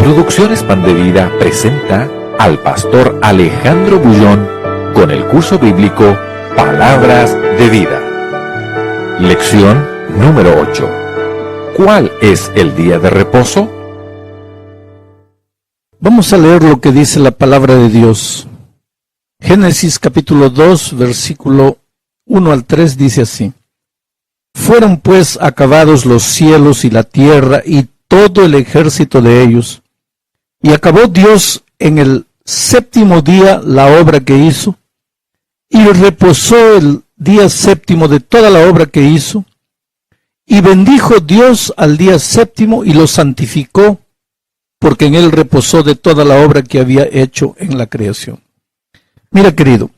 Producciones Pan de Vida presenta al pastor Alejandro Bullón con el curso bíblico Palabras de Vida. Lección número 8. ¿Cuál es el día de reposo? Vamos a leer lo que dice la palabra de Dios. Génesis capítulo 2, versículo 1 al 3 dice así: Fueron pues acabados los cielos y la tierra y todo el ejército de ellos. Y acabó Dios en el séptimo día la obra que hizo, y reposó el día séptimo de toda la obra que hizo, y bendijo Dios al día séptimo y lo santificó, porque en él reposó de toda la obra que había hecho en la creación. Mira, querido,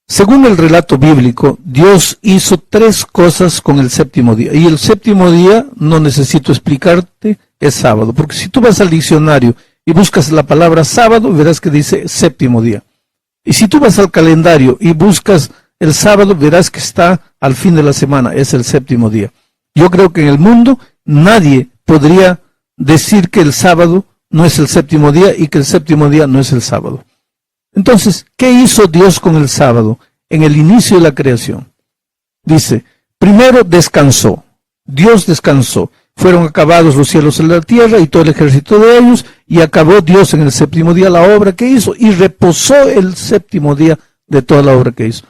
según el relato bíblico, Dios hizo tres cosas con el séptimo día, y el séptimo día, no necesito explicarte, es sábado, porque si tú vas al diccionario y buscas la palabra sábado, verás que dice séptimo día. Y si tú vas al calendario y buscas el sábado, verás que está al fin de la semana, es el séptimo día. Yo creo que en el mundo nadie podría decir que el sábado no es el séptimo día y que el séptimo día no es el sábado. Entonces, ¿qué hizo Dios con el sábado en el inicio de la creación? Dice, primero descansó. Dios descansó. Fueron acabados los cielos y la tierra y todo el ejército de ellos, y acabó Dios en el séptimo día la obra que hizo, y reposó el séptimo día de toda la obra que hizo.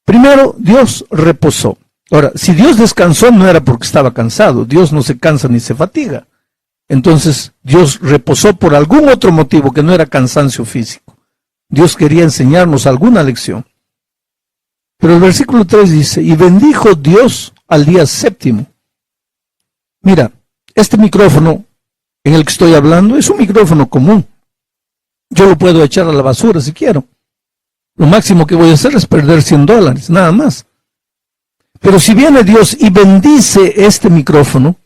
Primero, Dios reposó. Ahora, si Dios descansó, no era porque estaba cansado. Dios no se cansa ni se fatiga. Entonces, Dios reposó por algún otro motivo que no era cansancio físico. Dios quería enseñarnos alguna lección. Pero el versículo 3 dice, y bendijo Dios al día séptimo. Mira, este micrófono en el que estoy hablando es un micrófono común. Yo lo puedo echar a la basura si quiero. Lo máximo que voy a hacer es perder $100, nada más. Pero si viene Dios y bendice este micrófono,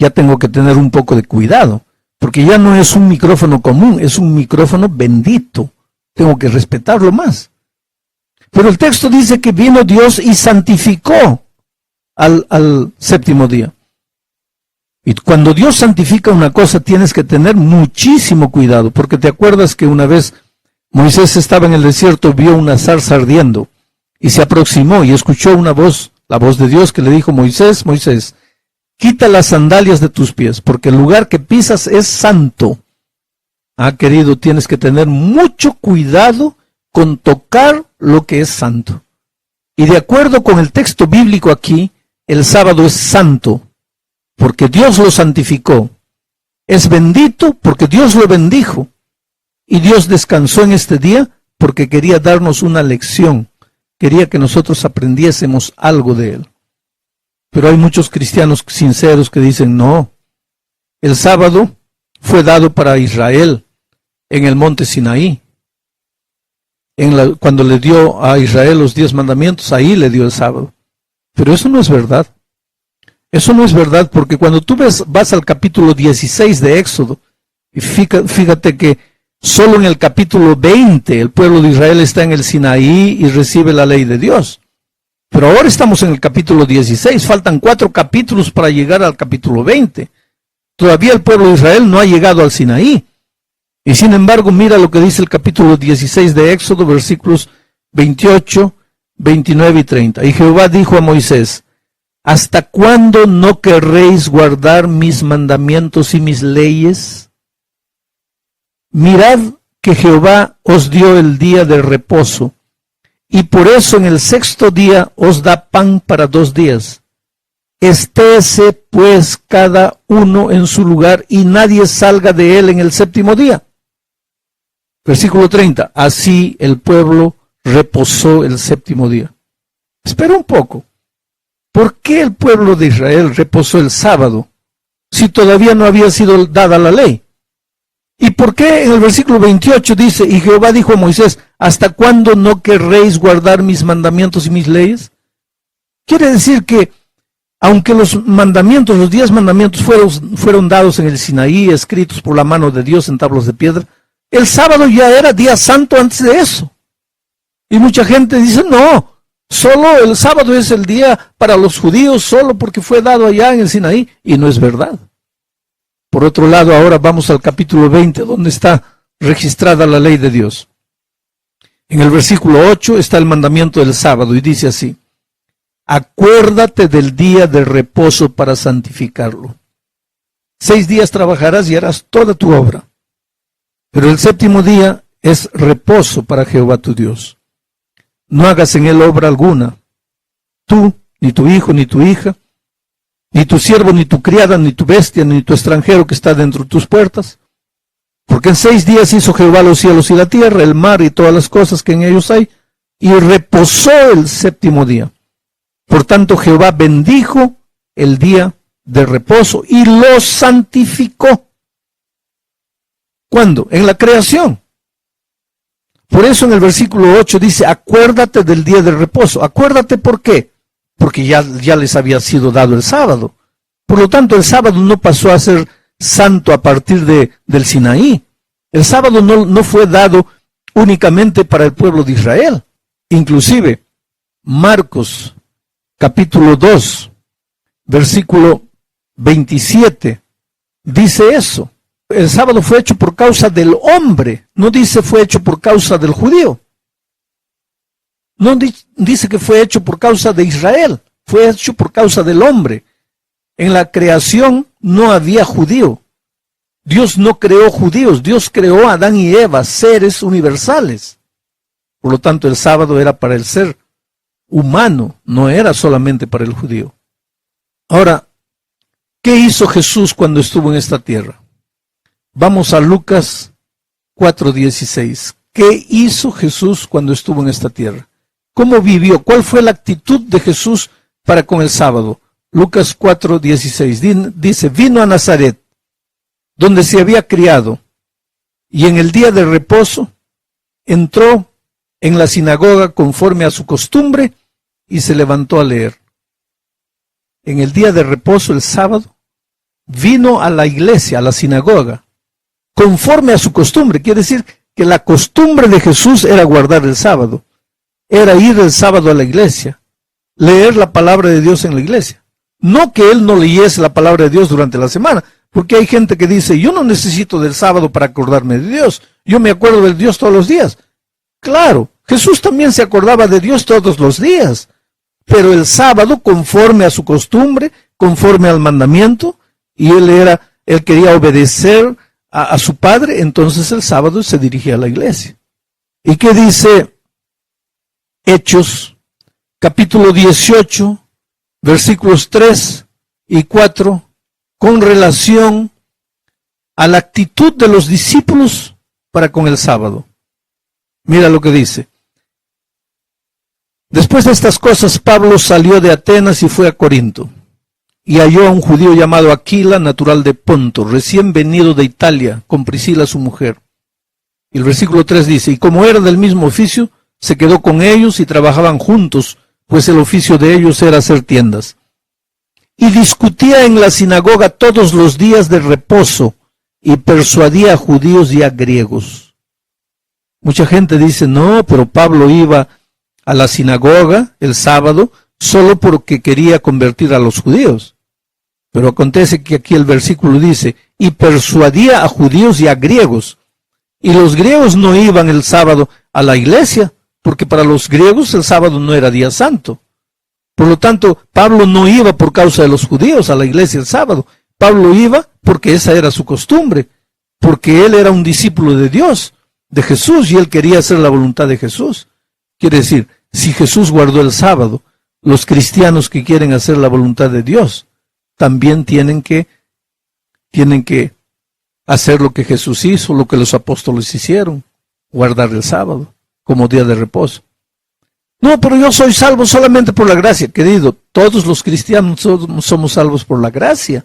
ya tengo que tener un poco de cuidado, porque ya no es un micrófono común, es un micrófono bendito. Tengo que respetarlo más. Pero el texto dice que vino Dios y santificó al séptimo día. Y cuando Dios santifica una cosa, tienes que tener muchísimo cuidado, porque te acuerdas que una vez Moisés estaba en el desierto, vio una zarza ardiendo, y se aproximó y escuchó una voz, la voz de Dios que le dijo, Moisés, Moisés, quita las sandalias de tus pies, porque el lugar que pisas es santo. Ah, querido, tienes que tener mucho cuidado con tocar lo que es santo. Y de acuerdo con el texto bíblico aquí, el sábado es santo, porque Dios lo santificó. Es bendito porque Dios lo bendijo. Y Dios descansó en este día porque quería darnos una lección. Quería que nosotros aprendiésemos algo de él. Pero hay muchos cristianos sinceros que dicen, no, el sábado fue dado para Israel en el monte Sinaí. Cuando le dio a Israel los 10 mandamientos, ahí le dio el sábado. Pero eso no es verdad. Eso no es verdad, porque cuando tú vas al capítulo 16 de Éxodo, y fíjate que solo en el capítulo 20 el pueblo de Israel está en el Sinaí y recibe la ley de Dios. Pero ahora estamos en el capítulo 16, faltan 4 capítulos para llegar al capítulo 20. Todavía el pueblo de Israel no ha llegado al Sinaí. Y sin embargo, mira lo que dice el capítulo 16 de Éxodo, versículos 28, 29 y 30. Y Jehová dijo a Moisés, ¿hasta cuándo no querréis guardar mis mandamientos y mis leyes? Mirad que Jehová os dio el día de reposo, y por eso en el sexto día os da pan para 2 días. Estése pues cada uno en su lugar, y nadie salga de él en el séptimo día. Versículo 30. Así el pueblo reposó el séptimo día. Espera un poco. ¿Por qué el pueblo de Israel reposó el sábado si todavía no había sido dada la ley? ¿Y por qué en el versículo 28 dice, y Jehová dijo a Moisés, ¿hasta cuándo no querréis guardar mis mandamientos y mis leyes? Quiere decir que, aunque los mandamientos, los 10 mandamientos fueron dados en el Sinaí, escritos por la mano de Dios en tablas de piedra, el sábado ya era día santo antes de eso. Y mucha gente dice, no, solo el sábado es el día para los judíos, solo porque fue dado allá en el Sinaí. Y no es verdad. Por otro lado, ahora vamos al capítulo 20, donde está registrada la ley de Dios. En el versículo 8 está el mandamiento del sábado y dice así: acuérdate del día de reposo para santificarlo. 6 días trabajarás y harás toda tu obra, pero el séptimo día es reposo para Jehová tu Dios. No hagas en él obra alguna, tú, ni tu hijo, ni tu hija, ni tu siervo, ni tu criada, ni tu bestia, ni tu extranjero que está dentro de tus puertas. Porque en 6 días hizo Jehová los cielos y la tierra, el mar y todas las cosas que en ellos hay, y reposó el séptimo día. Por tanto, Jehová bendijo el día de reposo y lo santificó. ¿Cuándo? En la creación. Por eso en el versículo 8 dice, acuérdate del día de reposo. Acuérdate, ¿por qué? Porque ya les había sido dado el sábado. Por lo tanto, el sábado no pasó a ser santo a partir del Sinaí. El sábado no fue dado únicamente para el pueblo de Israel. Inclusive, Marcos capítulo 2, versículo 27, dice eso. El sábado fue hecho por causa del hombre, no dice fue hecho por causa del judío. No dice que fue hecho por causa de Israel, fue hecho por causa del hombre. En la creación no había judío. Dios no creó judíos, Dios creó a Adán y Eva, seres universales. Por lo tanto, el sábado era para el ser humano, no era solamente para el judío. Ahora, ¿qué hizo Jesús cuando estuvo en esta tierra? Vamos a Lucas 4:16. ¿Qué hizo Jesús cuando estuvo en esta tierra? ¿Cómo vivió? ¿Cuál fue la actitud de Jesús para con el sábado? Lucas 4:16 dice, vino a Nazaret, donde se había criado, y en el día de reposo entró en la sinagoga conforme a su costumbre y se levantó a leer. En el día de reposo, el sábado, vino a la iglesia, a la sinagoga, conforme a su costumbre. Quiere decir que la costumbre de Jesús era guardar el sábado, era ir el sábado a la iglesia, leer la palabra de Dios en la iglesia. No que él no leyese la palabra de Dios durante la semana, porque hay gente que dice, yo no necesito del sábado para acordarme de Dios, yo me acuerdo de Dios todos los días. Claro, Jesús también se acordaba de Dios todos los días, pero el sábado, conforme a su costumbre, conforme al mandamiento, y él quería obedecer a su padre, entonces el sábado se dirigía a la iglesia. ¿Y qué dice Hechos, capítulo 18, versículos 3 y 4, con relación a la actitud de los discípulos para con el sábado? Mira lo que dice. Después de estas cosas, Pablo salió de Atenas y fue a Corinto, y halló a un judío llamado Aquila, natural de Ponto, recién venido de Italia, con Priscila su mujer. Y el versículo 3 dice, y como era del mismo oficio, se quedó con ellos y trabajaban juntos, pues el oficio de ellos era hacer tiendas. Y discutía en la sinagoga todos los días de reposo, y persuadía a judíos y a griegos. Mucha gente dice, no, pero Pablo iba a la sinagoga el sábado solo porque quería convertir a los judíos. Pero acontece que aquí el versículo dice, y persuadía a judíos y a griegos. Y los griegos no iban el sábado a la iglesia, porque para los griegos el sábado no era día santo. Por lo tanto, Pablo no iba por causa de los judíos a la iglesia el sábado. Pablo iba porque esa era su costumbre, porque él era un discípulo de Dios, de Jesús, y él quería hacer la voluntad de Jesús. Quiere decir, si Jesús guardó el sábado, los cristianos que quieren hacer la voluntad de Dios también tienen que hacer lo que Jesús hizo, lo que los apóstoles hicieron, guardar el sábado como día de reposo. No, pero yo soy salvo solamente por la gracia. Querido, todos los cristianos somos salvos por la gracia.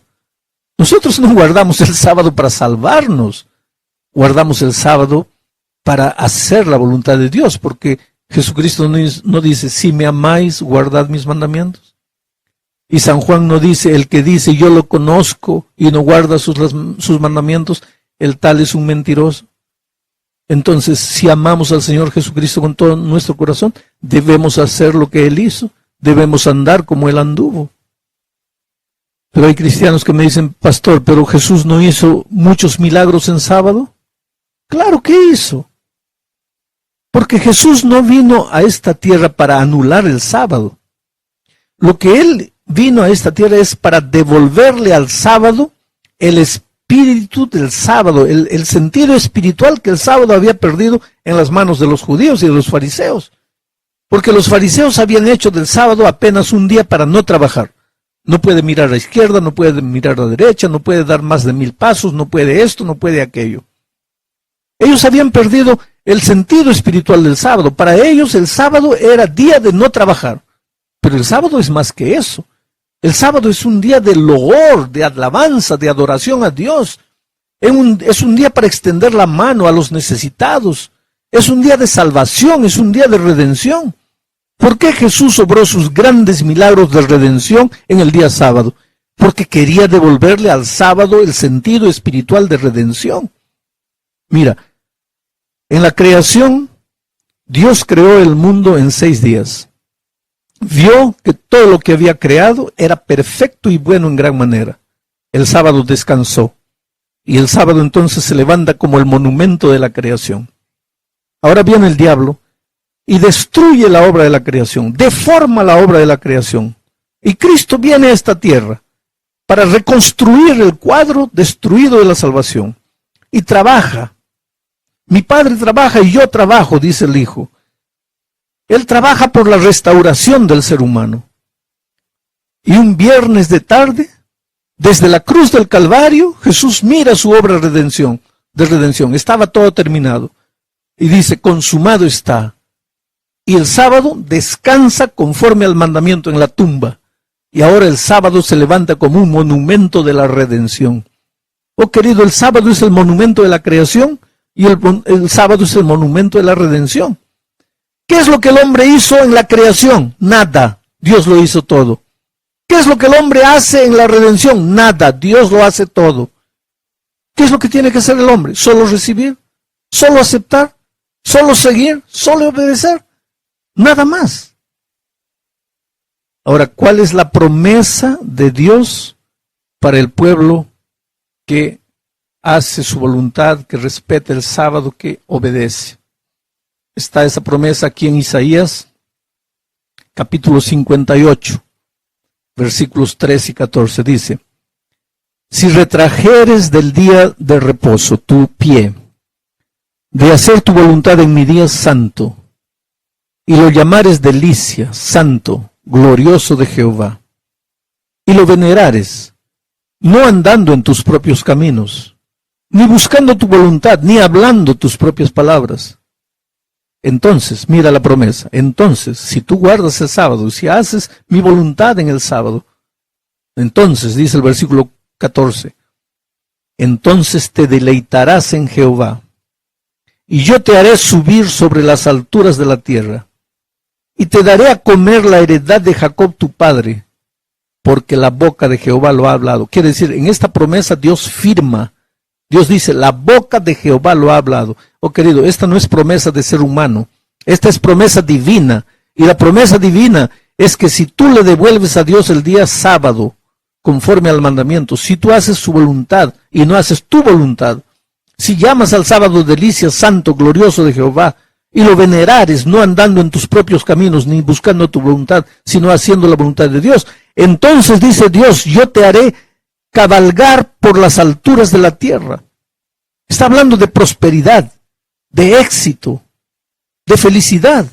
Nosotros no guardamos el sábado para salvarnos, guardamos el sábado para hacer la voluntad de Dios, porque Jesucristo no dice, si me amáis, guardad mis mandamientos. Y San Juan no dice, el que dice, yo lo conozco y no guarda sus mandamientos, el tal es un mentiroso. Entonces, si amamos al Señor Jesucristo con todo nuestro corazón, debemos hacer lo que Él hizo, debemos andar como Él anduvo. Pero hay cristianos que me dicen, pastor, ¿pero Jesús no hizo muchos milagros en sábado? Claro que hizo. Porque Jesús no vino a esta tierra para anular el sábado. Lo que Él vino a esta tierra es para devolverle al sábado el espíritu del sábado, el sentido espiritual que el sábado había perdido en las manos de los judíos y de los fariseos. Porque los fariseos habían hecho del sábado apenas un día para no trabajar. No puede mirar a la izquierda, no puede mirar a la derecha, no puede dar más de 1000 pasos, no puede esto, no puede aquello. Ellos habían perdido el sentido espiritual del sábado. Para ellos el sábado era día de no trabajar. Pero el sábado es más que eso. El sábado es un día de loor, de alabanza, de adoración a Dios. Es un día para extender la mano a los necesitados. Es un día de salvación, es un día de redención. ¿Por qué Jesús obró sus grandes milagros de redención en el día sábado? Porque quería devolverle al sábado el sentido espiritual de redención. Mira, en la creación, Dios creó el mundo en 6 días. Vio que todo lo que había creado era perfecto y bueno en gran manera. El sábado descansó. Y el sábado entonces se levanta como el monumento de la creación. Ahora viene el diablo y destruye la obra de la creación, deforma la obra de la creación. Y Cristo viene a esta tierra para reconstruir el cuadro destruido de la salvación. Y trabaja. Mi Padre trabaja y yo trabajo, dice el Hijo. Él trabaja por la restauración del ser humano. Y un viernes de tarde, desde la cruz del Calvario, Jesús mira su obra de redención. Estaba todo terminado. Y dice, consumado está. Y el sábado descansa conforme al mandamiento en la tumba. Y ahora el sábado se levanta como un monumento de la redención. Oh querido, el sábado es el monumento de la creación y el sábado es el monumento de la redención. ¿Qué es lo que el hombre hizo en la creación? Nada. Dios lo hizo todo. ¿Qué es lo que el hombre hace en la redención? Nada. Dios lo hace todo. ¿Qué es lo que tiene que hacer el hombre? Solo recibir, solo aceptar, solo seguir, solo obedecer. Nada más. Ahora, ¿cuál es la promesa de Dios para el pueblo que hace su voluntad, que respeta el sábado, que obedece? Está esa promesa aquí en Isaías, capítulo 58, versículos 3 y 14. Dice, si retrajeres del día de reposo tu pie, de hacer tu voluntad en mi día santo, y lo llamares delicia, santo, glorioso de Jehová, y lo venerares, no andando en tus propios caminos, ni buscando tu voluntad, ni hablando tus propias palabras. Entonces, mira la promesa, entonces, si tú guardas el sábado, si haces mi voluntad en el sábado, entonces, dice el versículo 14, entonces te deleitarás en Jehová, y yo te haré subir sobre las alturas de la tierra, y te daré a comer la heredad de Jacob tu padre, porque la boca de Jehová lo ha hablado. Quiere decir, en esta promesa Dios firma. Dios dice, la boca de Jehová lo ha hablado. Oh querido, esta no es promesa de ser humano. Esta es promesa divina. Y la promesa divina es que si tú le devuelves a Dios el día sábado, conforme al mandamiento, si tú haces su voluntad y no haces tu voluntad, si llamas al sábado delicia, santo, glorioso de Jehová, y lo venerares, no andando en tus propios caminos, ni buscando tu voluntad, sino haciendo la voluntad de Dios, entonces dice Dios, yo te haré cabalgar por las alturas de la tierra. Está hablando de prosperidad, de éxito, de felicidad.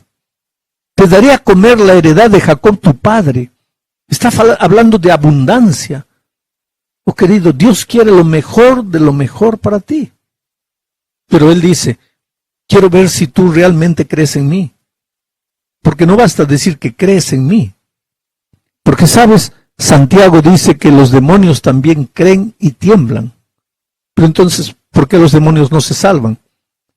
Te daré a comer la heredad de Jacob tu padre. Está hablando de abundancia. Oh querido, Dios quiere lo mejor de lo mejor para ti. Pero Él dice, quiero ver si tú realmente crees en mí. Porque no basta decir que crees en mí. Porque sabes, Santiago dice que los demonios también creen y tiemblan. Pero entonces, ¿por qué los demonios no se salvan?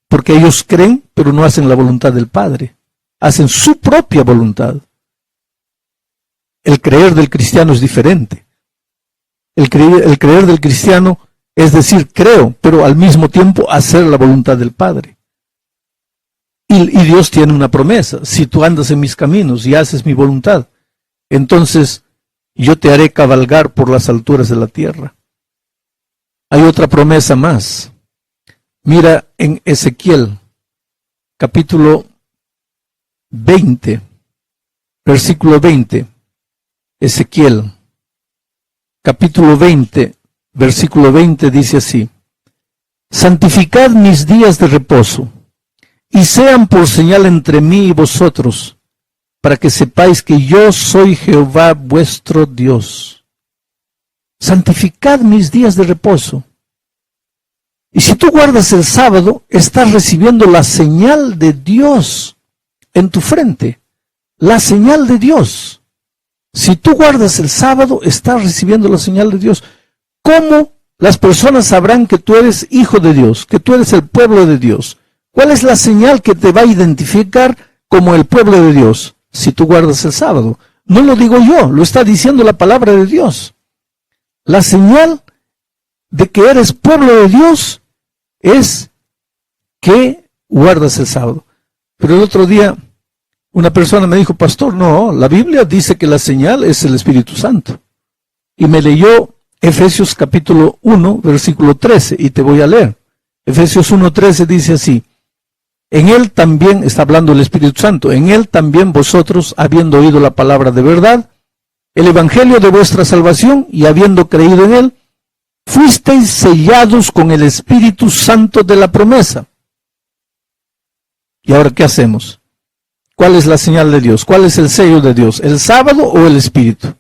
Porque ellos creen, pero no hacen la voluntad del Padre. Hacen su propia voluntad. El creer del cristiano es diferente. El creer del cristiano es decir, creo, pero al mismo tiempo hacer la voluntad del Padre. Y Dios tiene una promesa. Si tú andas en mis caminos y haces mi voluntad, entonces y yo te haré cabalgar por las alturas de la tierra. Hay otra promesa más. Mira en Ezequiel, capítulo 20, versículo 20. Ezequiel, capítulo 20, versículo 20 dice así: santificad mis días de reposo, y sean por señal entre mí y vosotros, para que sepáis que yo soy Jehová vuestro Dios. Santificad mis días de reposo. Y si tú guardas el sábado, estás recibiendo la señal de Dios en tu frente. La señal de Dios. Si tú guardas el sábado, estás recibiendo la señal de Dios. ¿Cómo las personas sabrán que tú eres hijo de Dios, que tú eres el pueblo de Dios? ¿Cuál es la señal que te va a identificar como el pueblo de Dios? Si tú guardas el sábado. No lo digo yo, lo está diciendo la palabra de Dios. La señal de que eres pueblo de Dios es que guardas el sábado. Pero el otro día una persona me dijo: pastor, no, la Biblia dice que la señal es el Espíritu Santo. Y me leyó Efesios capítulo 1, versículo 13, y te voy a leer. Efesios 1:13 dice así: en él también, está hablando el Espíritu Santo, en él también vosotros, habiendo oído la palabra de verdad, el evangelio de vuestra salvación, y habiendo creído en él, fuisteis sellados con el Espíritu Santo de la promesa. ¿Y ahora qué hacemos? ¿Cuál es la señal de Dios? ¿Cuál es el sello de Dios? ¿El sábado o el Espíritu?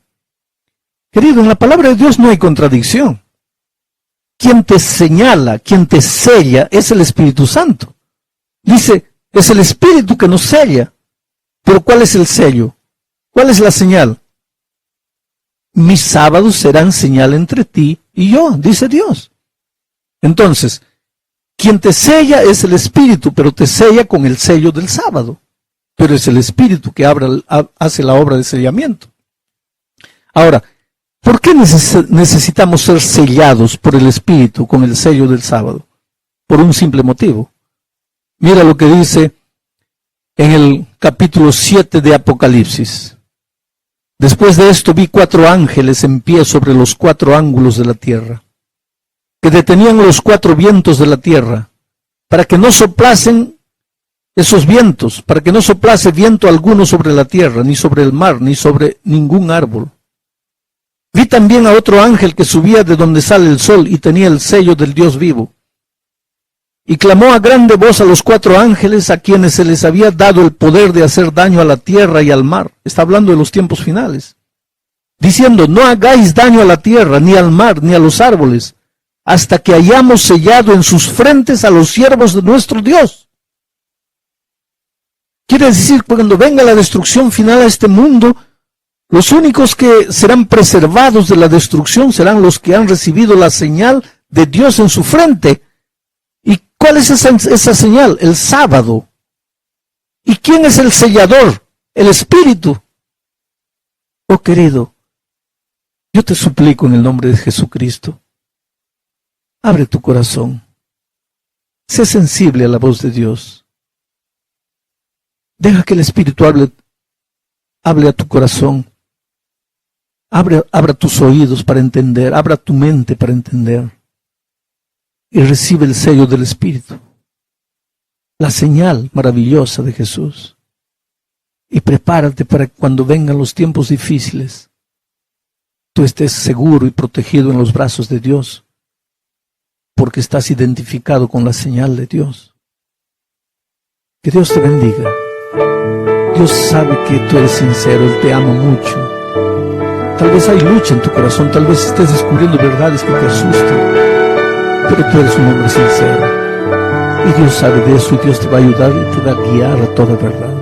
Querido, en la palabra de Dios no hay contradicción. Quien te señala, quien te sella, es el Espíritu Santo. Dice, es el Espíritu que nos sella. Pero ¿cuál es el sello? ¿Cuál es la señal? Mis sábados serán señal entre ti y yo, dice Dios. Entonces, quien te sella es el Espíritu, pero te sella con el sello del sábado. Pero es el Espíritu que hace la obra de sellamiento. Ahora, ¿por qué necesitamos ser sellados por el Espíritu con el sello del sábado? Por un simple motivo. Mira lo que dice en el capítulo 7 de Apocalipsis. Después de esto vi 4 ángeles en pie sobre los 4 ángulos de la tierra, que detenían los 4 vientos de la tierra, para que no soplasen esos vientos, para que no soplase viento alguno sobre la tierra, ni sobre el mar, ni sobre ningún árbol. Vi también a otro ángel que subía de donde sale el sol y tenía el sello del Dios vivo. Y clamó a grande voz a los 4 ángeles a quienes se les había dado el poder de hacer daño a la tierra y al mar. Está hablando de los tiempos finales. Diciendo, no hagáis daño a la tierra, ni al mar, ni a los árboles, hasta que hayamos sellado en sus frentes a los siervos de nuestro Dios. Quiere decir, cuando venga la destrucción final a este mundo, los únicos que serán preservados de la destrucción serán los que han recibido la señal de Dios en su frente. ¿Y cuál es esa señal? El sábado. ¿Y quién es el sellador? El Espíritu. Oh querido, yo te suplico en el nombre de Jesucristo, abre tu corazón. Sé sensible a la voz de Dios. Deja que el Espíritu hable a tu corazón. Abra tus oídos para entender, abra tu mente para entender. Y recibe el sello del Espíritu, la señal maravillosa de Jesús. Y prepárate para que cuando vengan los tiempos difíciles, tú estés seguro y protegido en los brazos de Dios, porque estás identificado con la señal de Dios. Que Dios te bendiga. Dios sabe que tú eres sincero, Él te ama mucho. Tal vez hay lucha en tu corazón, tal vez estés descubriendo verdades que te asustan, pero tú eres un hombre sincero. Y Dios sabe de eso y Dios te va a ayudar y te va a guiar a toda verdad.